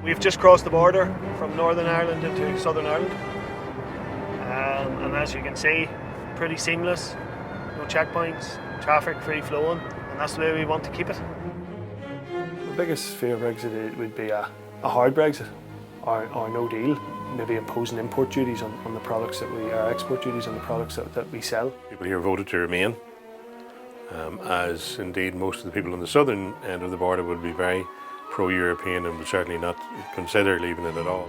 We've just crossed the border from Northern Ireland into Southern Ireland, and as you can see, pretty seamless, no checkpoints, traffic free flowing, and that's the way we want to keep it. The biggest fear of Brexit would be a hard Brexit or no deal, maybe imposing import duties on the products export duties on the products that we sell. People here voted to remain, as indeed most of the people on the southern end of the border would be very pro-European and would certainly not consider leaving it at all.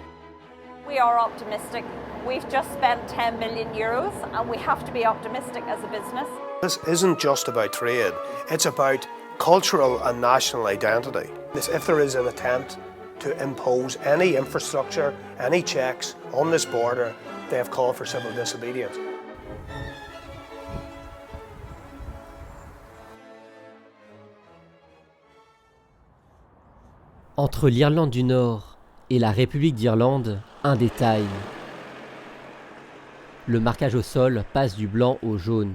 We are optimistic. We've just spent 10 million euros and we have to be optimistic as a business. This isn't just about trade, it's about cultural and national identity. If there is an attempt to impose any infrastructure, any checks on this border, they have called for civil disobedience. Entre l'Irlande du Nord et la République d'Irlande, un détail. Le marquage au sol passe du blanc au jaune.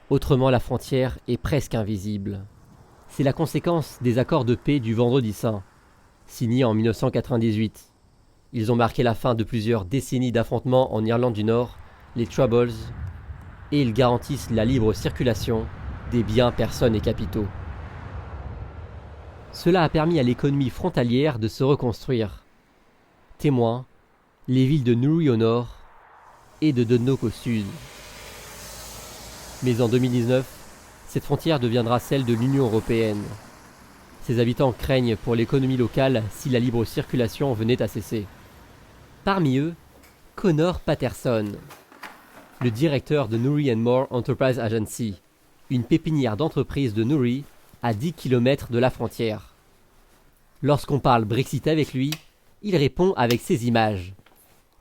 Autrement, la frontière est presque invisible. C'est la conséquence des accords de paix du Vendredi Saint, signés en 1998. Ils ont marqué la fin de plusieurs décennies d'affrontements en Irlande du Nord, les Troubles, et ils garantissent la libre circulation des biens, personnes et capitaux. Cela a permis à l'économie frontalière de se reconstruire. Témoin, les villes de Newry au nord et de Dundalk au sud. Mais en 2019, cette frontière deviendra celle de l'Union européenne. Ses habitants craignent pour l'économie locale si la libre circulation venait à cesser. Parmi eux, Connor Patterson, le directeur de Newry More Enterprise Agency, une pépinière d'entreprises de Newry à 10 km de la frontière. Lorsqu'on parle Brexit avec lui, il répond avec ces images,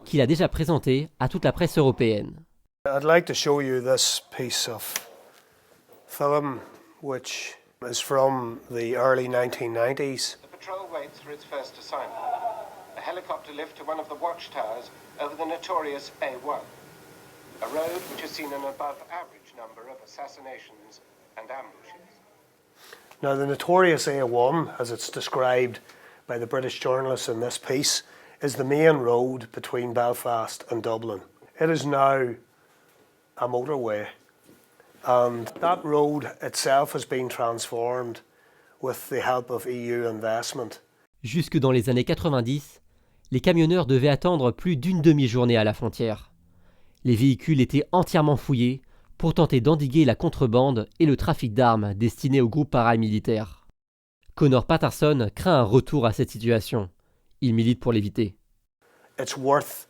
qu'il a déjà présentées à toute la presse européenne. I'd like to show you this piece of film, which is from the early 1990s. The patrol waits for its first assignment. A helicopter lift to one of the watchtowers over the notorious A1, a road which has seen an above-average number of assassinations and ambushes. Now, the notorious A1, as it's described by the British journalists in this piece, is the main road between Belfast and Dublin. It is now a motorway, and that road itself has been transformed with the help of EU investment. Jusque dans les années 90, les camionneurs devaient attendre plus d'une demi-journée à la frontière. Les véhicules étaient entièrement fouillés pour tenter d'endiguer la contrebande et le trafic d'armes destiné aux groupes paramilitaires. Connor Patterson craint un retour à cette situation. Il milite pour l'éviter. It's worth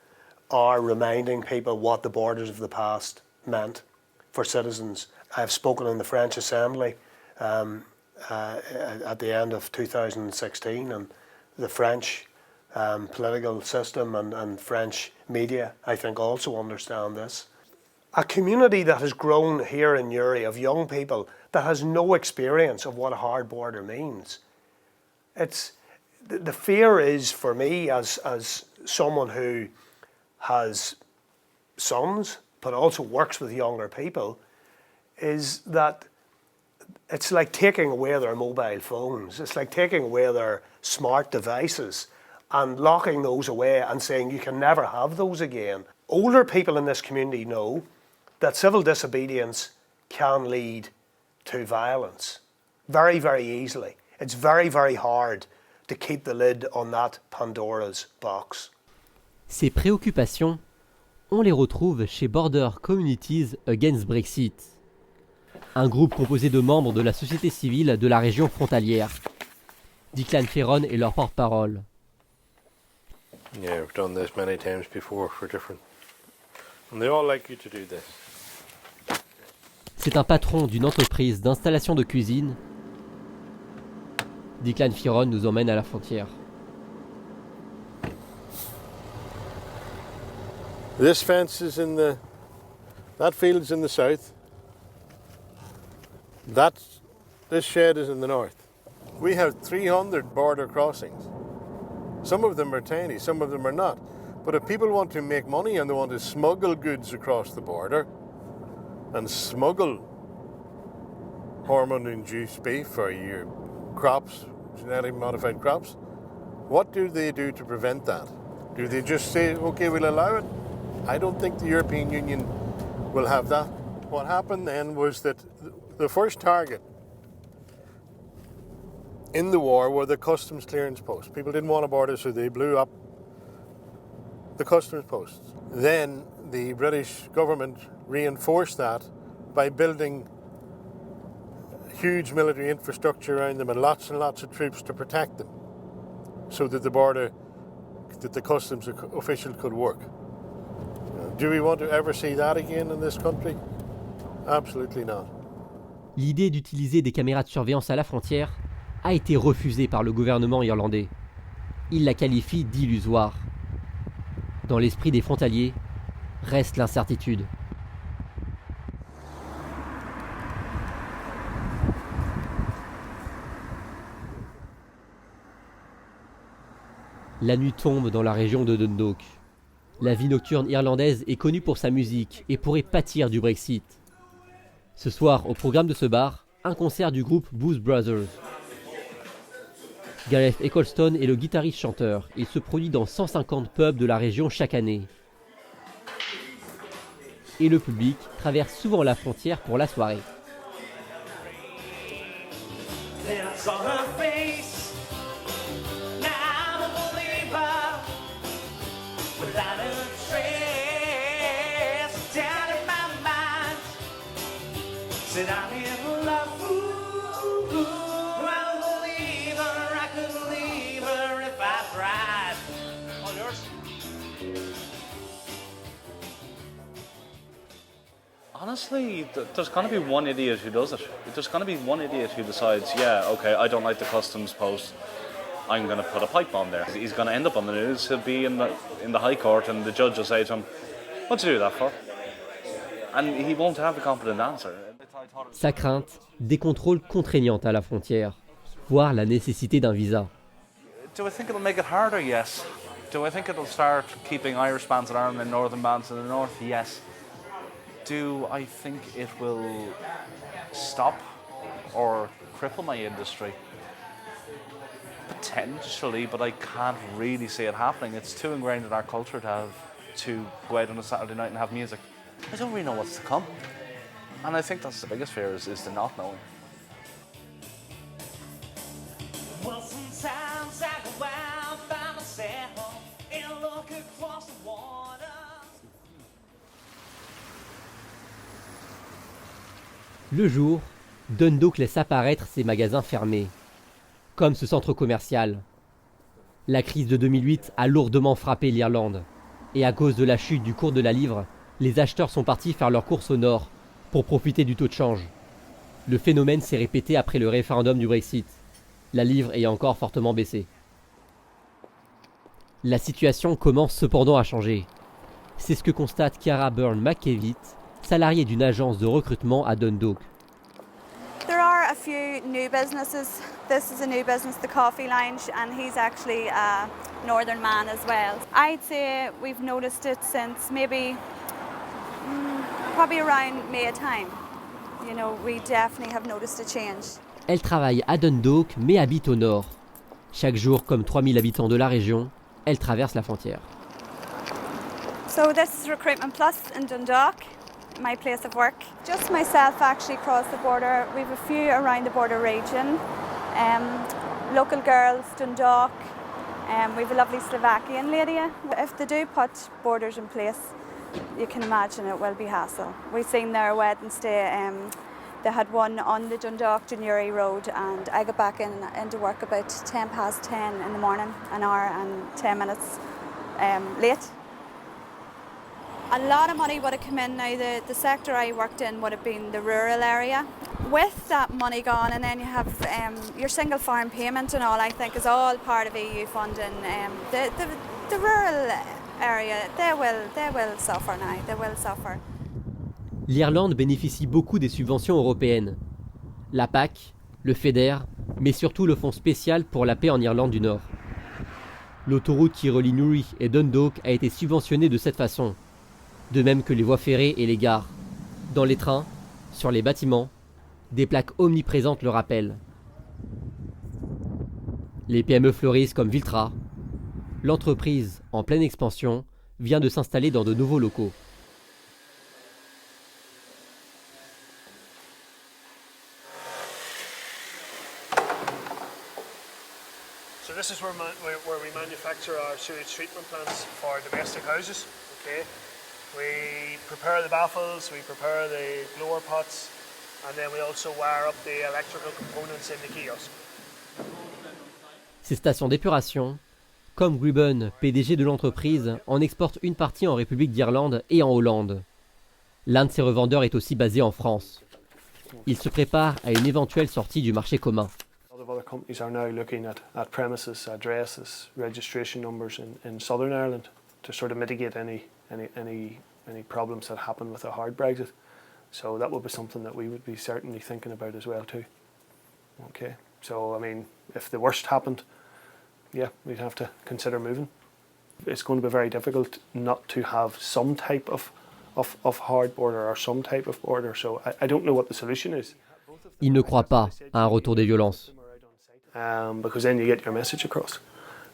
our reminding people what the borders of the past meant for citizens. I've spoken in the French Assembly at the end of 2016, and the French political system and French media, I think, also understand this. A community that has grown here in Newry of young people that has no experience of what a hard border means. The fear is, for me, as someone who has sons but also works with younger people, is that it's like taking away their mobile phones. It's like taking away their smart devices and locking those away and saying you can never have those again. Older people in this community know that civil disobedience can lead to violence very, very easily. It's very, very hard to keep the lid on that Pandora's box. Ces préoccupations, on les retrouve chez Border Communities Against Brexit, un groupe composé de membres de la société civile de la région frontalière. Declan Fearon est leur porte-parole. Yeah, we've done this many times before for different. And they all like you to do this. C'est un patron d'une entreprise d'installation de cuisine. Declan Fearon nous emmène à la frontière. This fence is in the... That field's in the south. This shed is in the north. We have 300 border crossings. Some of them are tiny, some of them are not. But if people want to make money and they want to smuggle goods across the border and smuggle hormone-induced beef or your crops, genetically modified crops, What do they do to prevent that? Do they just say, okay, we'll allow it? I don't think the European Union will have that. What happened then was that the first target in the war were the customs clearance posts. People didn't want a border, so they blew up the customs posts. Then the British government reinforced that by building huge military infrastructure around them and lots of troops to protect them, so that the customs official could work. Do we want to ever see that again in this country? Absolutely not. L'idée d'utiliser des caméras de surveillance à la frontière a été refusée par le gouvernement irlandais. Il la qualifie d'illusoire. Dans l'esprit des frontaliers, reste l'incertitude. La nuit tombe dans la région de Dundalk. La vie nocturne irlandaise est connue pour sa musique et pourrait pâtir du Brexit. Ce soir, au programme de ce bar, un concert du groupe Blues Brothers. Gareth Ecclestone est le guitariste-chanteur. Il se produit dans 150 pubs de la région chaque année. Et le public traverse souvent la frontière pour la soirée. Honestly, there's going to be one idiot who does it. There's going to be one idiot who decides, yeah, okay, I don't like the customs post. I'm going to put a pipe bomb there. He's going to end up on the news. He'll be in the High Court, and the judge will say to him, "What'd you do that for?" And he won't have a competent answer. Sa crainte, des contrôles contraignants à la frontière, voire la nécessité d'un visa. Do I think it'll make it harder? Yes. Do I think it'll start keeping Irish bands in Ireland and Northern bands in the north? Yes. Do I think it will stop or cripple my industry? Potentially, but I can't really see it happening. It's too ingrained in our culture to go out on a Saturday night and have music. I don't really know what's to come. And I think that's the biggest fear is the not knowing. Well, sometimes I go out by myself and look across the water. Le jour, Dundalk laisse apparaître ses magasins fermés, comme ce centre commercial. La crise de 2008 a lourdement frappé l'Irlande, et à cause de la chute du cours de la livre, les acheteurs sont partis faire leurs courses au nord pour profiter du taux de change. Le phénomène s'est répété après le référendum du Brexit, la livre ayant encore fortement baissé. La situation commence cependant à changer. C'est ce que constate Cara Byrne-McKevitt, salariée d'une agence de recrutement à Dundalk. There are a few new businesses. This is a new business, the Coffee Lounge, and he's actually a northern man as well. I'd say we've noticed it since maybe probably around May time. You know, we definitely have noticed a change. Elle travaille à Dundalk mais habite au nord. Chaque jour, comme 3000 habitants de la région, elle traverse la frontière. So this is Recruitment Plus in Dundalk, my place of work. Just myself actually crossed the border. We've a few around the border region. Local girls, Dundalk. We've a lovely Slovakian lady. If they do put borders in place, you can imagine it will be hassle. We've seen there Wednesday, they had one on the Dundalk Dennery Road, and I got back into work about 10:10 in the morning, an hour and 10 minutes late. A lot of money would have come in. Now the sector I worked in would have been the rural area. With that money gone, and then you have your single farm payment and all, I think is all part of EU funding. The rural area, they will suffer now. They will suffer. L'Irlande bénéficie beaucoup des subventions européennes. La PAC, le FEDER, mais surtout le Fonds spécial pour la paix en Irlande du Nord. L'autoroute qui relie Newry et Dundalk a été subventionnée de cette façon, de même que les voies ferrées et les gares. Dans les trains, sur les bâtiments, des plaques omniprésentes le rappellent. Les PME fleurissent comme Viltra, L'entreprise, en pleine expansion, vient de s'installer dans de nouveaux locaux. So this is where we manufacture our sewage treatment plants for domestic houses. Okay, we prepare the baffles, we prepare the blower pots, and then we also wire up the electrical components in the kiosk. Ces stations d'épuration, comme Gribben, PDG de l'entreprise, en exporte une partie en République d'Irlande et en Hollande. L'un de ses revendeurs est aussi basé en France. Il se prépare à une éventuelle sortie du marché commun. A lot of other companies are now looking at premises, addresses, registration numbers in Southern Ireland to sort of mitigate any problems that happen with a hard Brexit. So that would be something that we would be certainly thinking about as well too. Okay, so I mean, if the worst happened, yeah, we'd have to consider moving. It's going to be very difficult not to have some type of hard border or some type of border. So I don't know what the solution is. Il ne croit pas à un retour des violences. Because then you get your message across.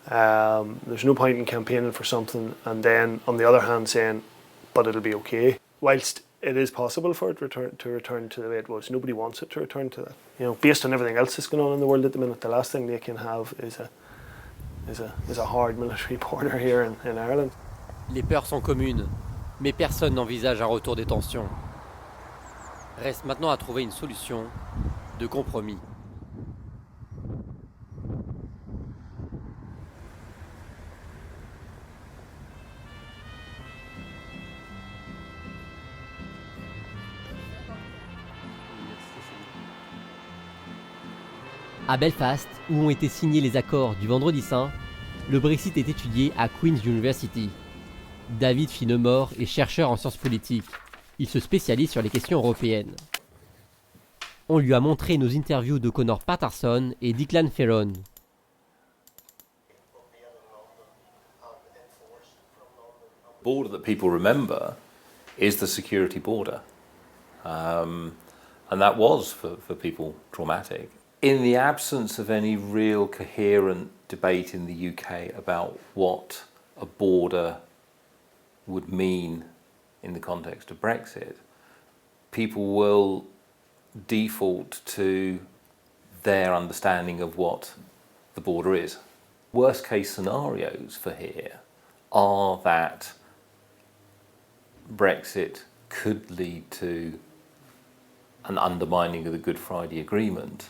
There's no point in campaigning for something and then on the other hand saying, but it'll be okay. Whilst it is possible for it to return to the way it was, nobody wants it to return to that. You know, based on everything else that's going on in the world at the minute, the last thing they can have is a hard military border here in Ireland. Les peurs sont communes, mais personne n'envisage un retour des tensions. Reste maintenant à trouver une solution de compromis. À Belfast, où ont été signés les accords du Vendredi Saint, le Brexit est étudié à Queen's University. David Finemore est chercheur en sciences politiques. Il se spécialise sur les questions européennes. On lui a montré nos interviews de Conor Patterson et Declan Ferron. Border that people remember is the security border. And that was, for people, traumatic. In the absence of any real coherent debate in the UK about what a border would mean in the context of Brexit, people will default to their understanding of what the border is. Worst case scenarios for here are that Brexit could lead to an undermining of the Good Friday Agreement,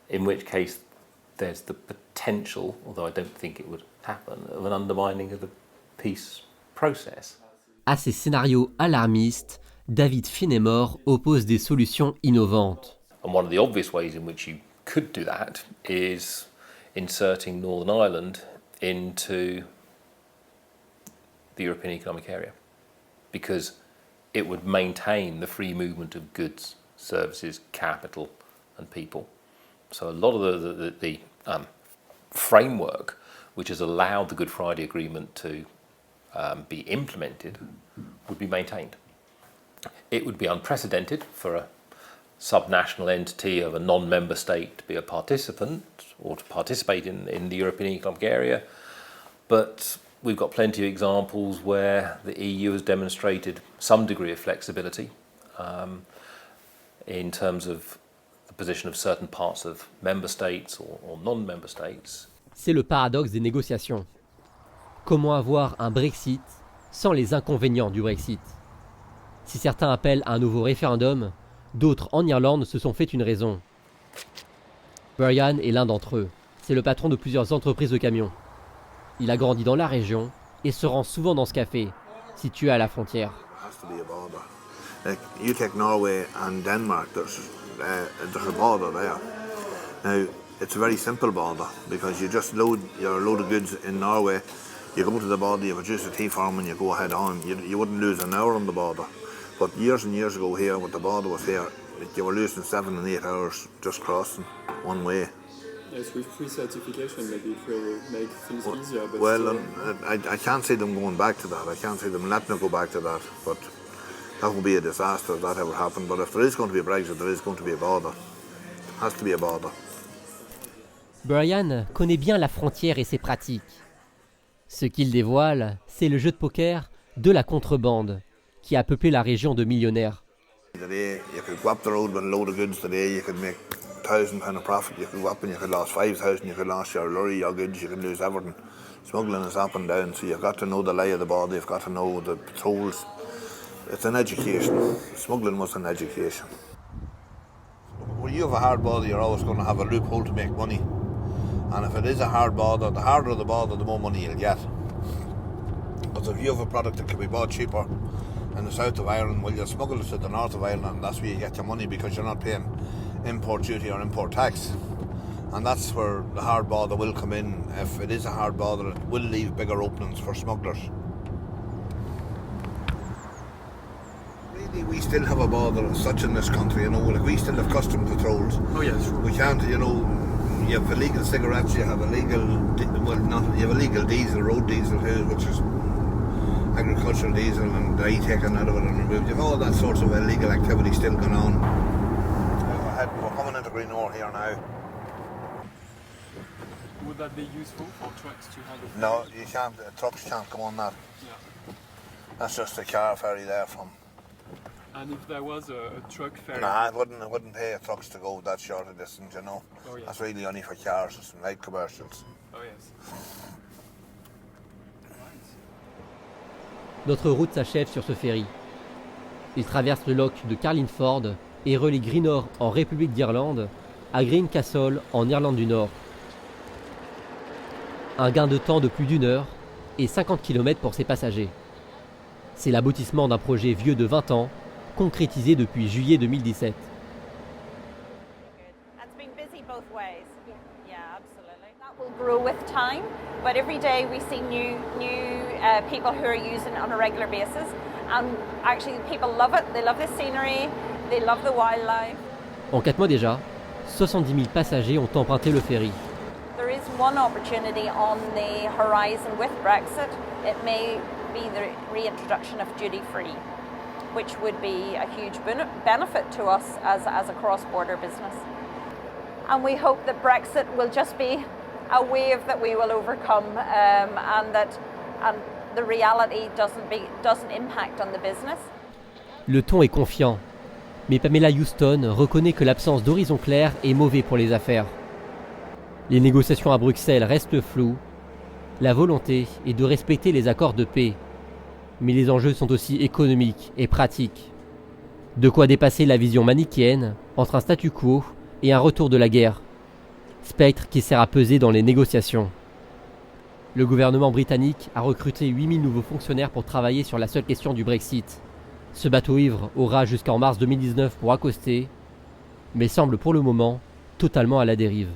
in which case there's the potential, although I don't think it would happen, of an undermining of the peace process. À ces scénarios alarmistes, David Finemore oppose des solutions innovantes. And one of the obvious ways in which you could do that is inserting Northern Ireland into the European Economic Area, because it would maintain the free movement of goods, services, capital and people. So a lot of the framework which has allowed the Good Friday Agreement to be implemented would be maintained. It would be unprecedented for a subnational entity of a non-member state to be a participant or to participate in the European Economic Area, but we've got plenty of examples where the EU has demonstrated some degree of flexibility in terms of the position of certain parts of member states or non-member states. C'est le paradoxe des négociations. Comment avoir un Brexit sans les inconvénients du Brexit? Si certains appellent à un nouveau référendum, d'autres en Irlande se sont fait une raison. Brian est l'un d'entre eux. C'est le patron de plusieurs entreprises de camions. Il a grandi dans la région et se rend souvent dans ce café, situé à la frontière. Like, you take Norway and Denmark, there's a border there. Now, it's a very simple border because you just load your load of goods in Norway, you go to the border, you produce a tea farm and you go ahead on. You wouldn't lose an hour on the border. But years and years ago here, when the border was here, you were losing 7 and 8 hours just crossing one way. Yes, with free certification, maybe it will make things easier. But well, I can't see them going back to that. I can't see them letting it go back to that. But that would be a disaster if that ever happened. But if there is going to be a Brexit, there is going to be a border. It has to be a border. Brian connaît bien la frontière et ses pratiques. Ce qu'il dévoile, c'est le jeu de poker de la contrebande, qui a peuplé la région de millionnaires. Today, you could go up the road with a load of goods today, you could make £1,000 of profit, you could go up and you could lose 5,000, you could lose your lorry, your goods, you could lose everything. Smuggling is up and down, so you've got to know the lie of the border, you've got to know the patrols. It's an education. Smuggling was an education. When you have a hard border, you're always going to have a loophole to make money. And if it is a hard border, the harder the border, the more money you'll get. But if you have a product that can be bought cheaper in the south of Ireland, well, you'll smuggle it to the north of Ireland, and that's where you get your money because you're not paying import duty or import tax. And that's where the hard border will come in. If it is a hard border, it will leave bigger openings for smugglers. Really, we still have a border as such in this country, you know, like we still have custom patrols. Oh yes. We can't, you know, you have illegal cigarettes, you have illegal, you have illegal diesel, road diesel too, which is agricultural diesel, and they taken out of it and removed. You have all that sorts of illegal activity still going on. We're coming into Green Ore here now. Would that be useful for trucks to handle? No, you can't. Trucks can't come on that. Yeah. That's just a car ferry there from. And if there was a truck ferry? Nah, it wouldn't pay trucks to go that short a distance, you know. Oh, yes. That's really only for cars, it's light commercials. Oh yes. Notre route s'achève sur ce ferry. Il traverse le loch de Carlingford et relie Greenore en République d'Irlande à Greencastle en Irlande du Nord. Un gain de temps de plus d'1 heure et 50 km pour ses passagers. C'est l'aboutissement d'un projet vieux de 20 ans, concrétisé depuis juillet 2017. It's been busy both ways. Yeah, absolutely. That will grow with time, but every day we see new people who are using it on a regular basis, and actually people love it. They love the scenery, they love the wildlife. En 4 mois déjà, 70 000 passagers ont emprunté le ferry. There is one opportunity on the horizon with Brexit. It may be the reintroduction of duty-free, which would be a huge benefit to us as a cross-border business. And we hope that Brexit will just be a wave that we will overcome, and the reality doesn't impact on the business. Le ton est confiant, mais Pamela Houston reconnaît que l'absence d'horizon clair est mauvais pour les affaires. Les négociations à Bruxelles restent floues. La volonté est de respecter les accords de paix. Mais les enjeux sont aussi économiques et pratiques. De quoi dépasser la vision manichéenne entre un statu quo et un retour de la guerre. Spectre qui sert à peser dans les négociations. Le gouvernement britannique a recruté 8000 nouveaux fonctionnaires pour travailler sur la seule question du Brexit. Ce bateau ivre aura jusqu'en mars 2019 pour accoster, mais semble pour le moment totalement à la dérive.